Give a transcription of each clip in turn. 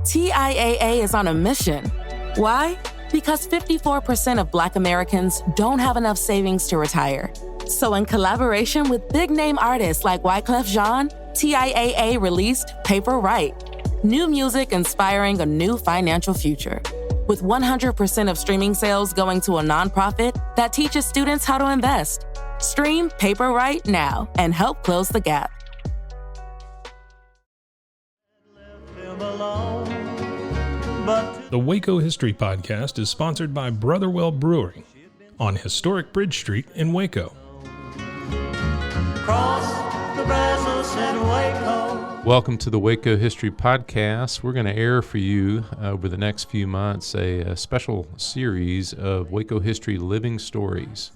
TIAA is on a mission. Why? Because 54% of Black Americans don't have enough savings to retire. So in collaboration with big-name artists like Wyclef Jean, TIAA released Paper Right, new music inspiring a new financial future. With 100% of streaming sales going to a nonprofit that teaches students how to invest. Stream Paper Right now and help close the gap. The Waco History Podcast is sponsored by Brotherwell Brewery on historic Bridge Street in Waco. Welcome to the Waco History Podcast. We're going to air for you over the next few months a special series of Waco History Living Stories.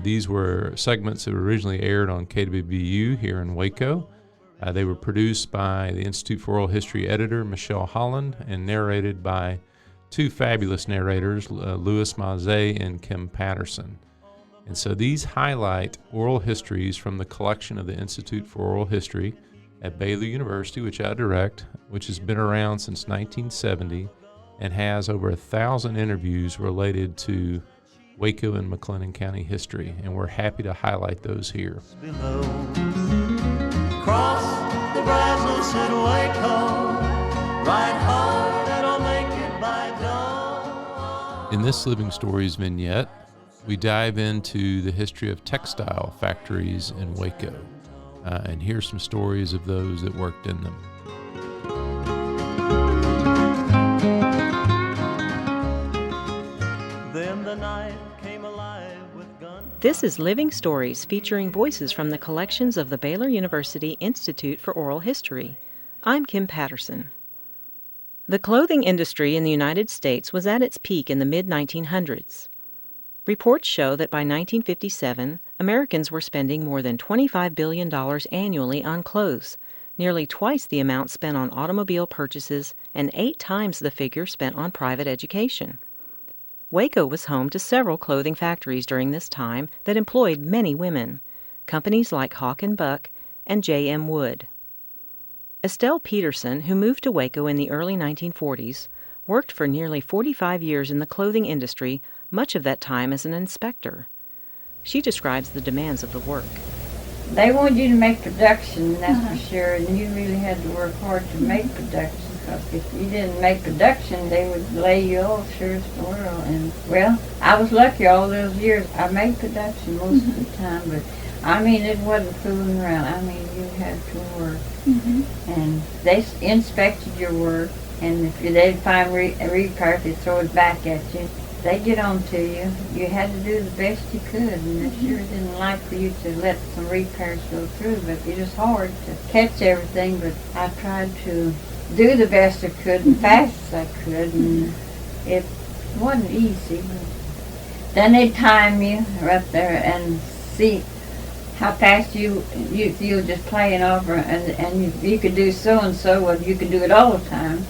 These were segments that were originally aired on KWBU here in Waco. They were produced by the Institute for Oral History editor, Michelle Holland, and narrated by two fabulous narrators, Louis Maze and Kim Patterson. And so these highlight oral histories from the collection of the Institute for Oral History at Baylor University, which I direct, which has been around since 1970 and has over 1,000 interviews related to Waco and McLennan County history. And we're happy to highlight those here. Cross the Brazos at Waco, ride home, that'll make it by dawn. In this Living Stories vignette, we dive into the history of textile factories in Waco and hear some stories of those that worked in them. Then the night came alive with guns. This is Living Stories featuring voices from the collections of the Baylor University Institute for Oral History. I'm Kim Patterson. The clothing industry in the United States was at its peak in the mid-1900s. Reports show that by 1957, Americans were spending more than $25 billion annually on clothes, nearly twice the amount spent on automobile purchases and 8 times the figure spent on private education. Waco was home to several clothing factories during this time that employed many women, companies like Hawk & Buck and J.M. Wood. Estelle Pederson, who moved to Waco in the early 1940s, worked for nearly 45 years in the clothing industry, much of that time as an inspector. She describes the demands of the work. They wanted you to make production, that's for sure, and you really had to work hard to make production, because if you didn't make production, they would lay you off, sure as the world. And, well, I was lucky all those years. I made production most of the time, but, I mean, it wasn't fooling around. I mean, you had to work. And they inspected your work, and if they'd find repairs, they'd throw it back at you. They'd get on to you. You had to do the best you could, and it sure didn't like for you to let some repairs go through, but it was hard to catch everything. But I tried to do the best I could and fast as I could, and it wasn't easy. Then they'd time you right there and see how fast you were just playing over, and you could do so and so, well, you could do it all the time,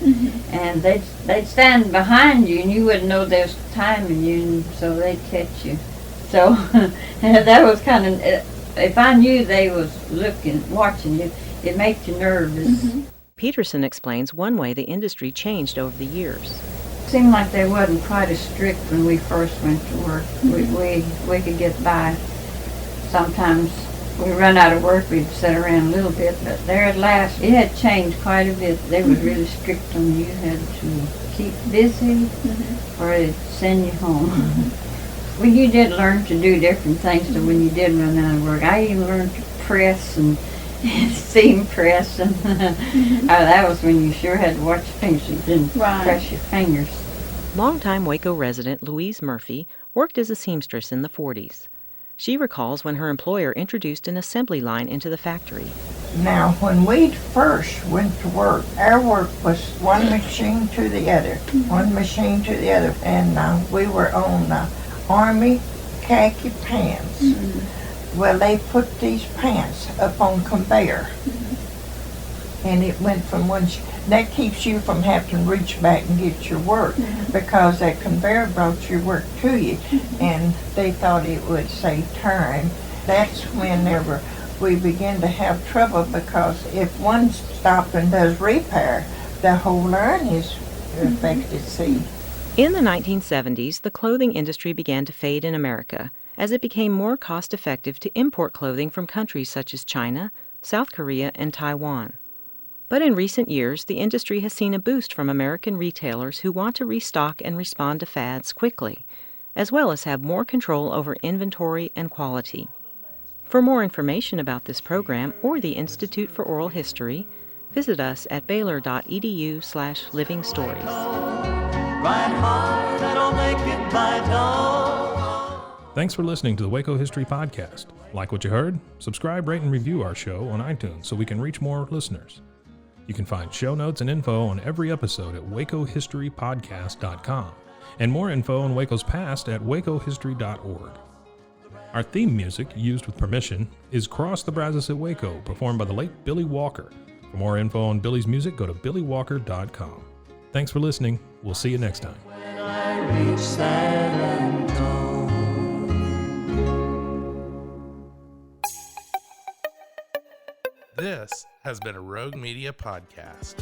and they'd stand behind you, and you wouldn't know they was timing you, and so they'd catch you. So that was kind of, if I knew they was watching you, it made you nervous. Peterson explains one way the industry changed over the years. It seemed like they wasn't quite as strict when we first went to work. We could get by. Sometimes we run out of work, we'd sit around a little bit, but there at last, it had changed quite a bit. They were really strict on you. You had to keep busy or they'd send you home. Well, you did learn to do different things so when you did run out of work. I even learned to press and seam press, and that was when you sure had to watch your fingers so you didn't press your fingers. Longtime Waco resident Louise Murphy worked as a seamstress in the 40s. She recalls when her employer introduced an assembly line into the factory. Now, when we first went to work, our work was one machine to the other, one machine to the other, and we were on Army khaki pants. Well, they put these pants up on conveyor, and it went from one. That keeps you from having to reach back and get your work, because that conveyor brought your work to you, and they thought it would save time. That's whenever we begin to have trouble, because if one stops and does repair, the whole line is affected, see. In the 1970s, the clothing industry began to fade in America as it became more cost-effective to import clothing from countries such as China, South Korea, and Taiwan. But in recent years, the industry has seen a boost from American retailers who want to restock and respond to fads quickly, as well as have more control over inventory and quality. For more information about this program or the Institute for Oral History, visit us at baylor.edu/livingstories. Ride hard, I don't make it by dawn. Thanks for listening to the Waco History Podcast. Like what you heard? Subscribe, rate, and review our show on iTunes so we can reach more listeners. You can find show notes and info on every episode at wacohistorypodcast.com, and more info on Waco's past at wacohistory.org. Our theme music, used with permission, is Cross the Brazos at Waco, performed by the late Billy Walker. For more info on Billy's music, go to billywalker.com. Thanks for listening. We'll see you next time. When I reach San Antonio. This has been a Rogue Media podcast.